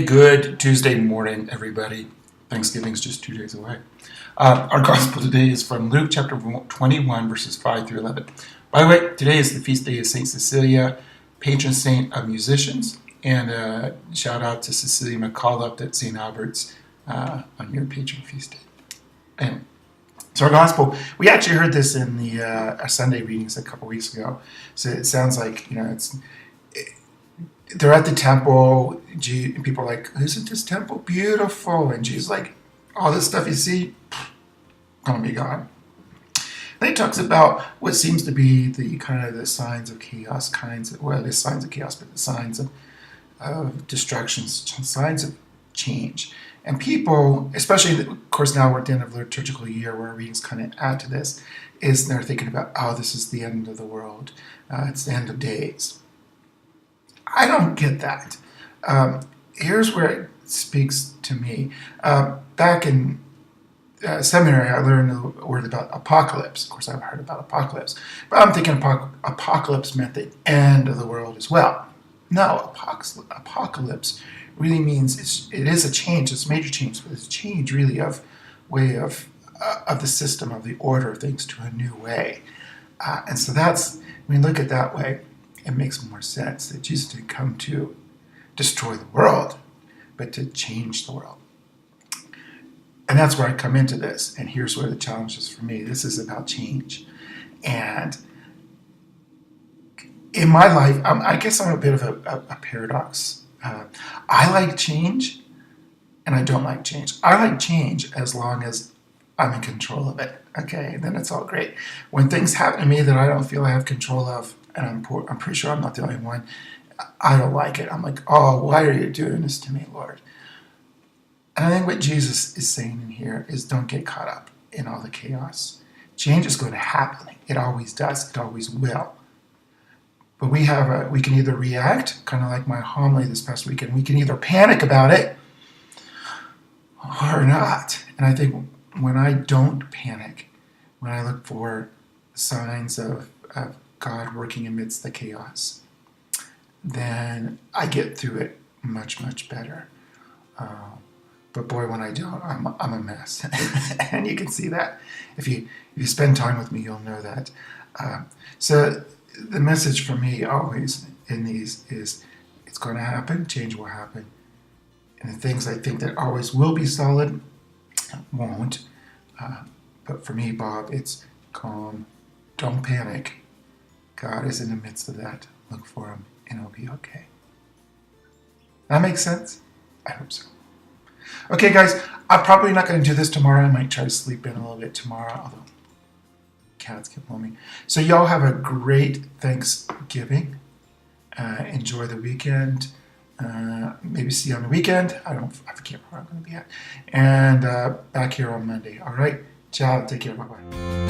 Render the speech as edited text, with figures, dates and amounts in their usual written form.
good Tuesday morning, everybody. Thanksgiving's just 2 days away. Our gospel today is from Luke chapter 21, verses 5 through 11. By the way, today is the feast day of St. Cecilia, patron saint of musicians. And shout out to Cecilia McCullough at St. Albert's on your patron feast day. Anyway, so our gospel, we actually heard this in the our Sunday readings a couple weeks ago. So it sounds like, they're at the temple. People are like, isn't this temple beautiful? And Jesus like, all this stuff you see, gonna be gone. Then he talks about what seems to be the kind of the signs of chaos, the signs of chaos, but the signs of destructions, signs of change. And people, especially, of course, now we're at the end of the liturgical year where our readings kind of add to this, is they're thinking about, this is the end of the world. It's the end of days. I don't get that. Here's where it speaks to me. Back in seminary, I learned a word about apocalypse. Of course, I've heard about apocalypse. But I'm thinking apocalypse meant the end of the world as well. No, apocalypse really means it is a change. It's a major change, but it's a change really of way of the system, of the order of things to a new way. And so that's, when you look at it that way, it makes more sense that Jesus didn't come to destroy the world, but to change the world. And that's where I come into this. And here's where the challenge is for me. This is about change. And in my life, I guess I'm a bit of a paradox. I like change, and I don't like change. I like change as long as I'm in control of it. Okay, and then it's all great. When things happen to me that I don't feel I have control of, and I'm pretty sure I'm not the only one, I don't like it. I'm like, why are you doing this to me, Lord? And I think what Jesus is saying in here is don't get caught up in all the chaos. Change is going to happen. It always does. It always will. But we can either react, kind of like my homily this past weekend. We can either panic about it or not. And I think when I don't panic, when I look for signs of God working amidst the chaos, then I get through it much, much better. But boy, when I don't, I'm a mess. And you can see that. If you spend time with me, you'll know that. So the message for me always in these is it's going to happen, change will happen. And the things I think that always will be solid won't. But for me, Bob, it's calm. Don't panic. God is in the midst of that. Look for him, and it'll be okay. That makes sense? I hope so. Okay, guys, I'm probably not going to do this tomorrow. I might try to sleep in a little bit tomorrow, although cats keep on me. So y'all have a great Thanksgiving. Enjoy the weekend. Maybe see you on the weekend. I forget where I'm going to be at. And back here on Monday. All right? Ciao. Take care. Bye-bye.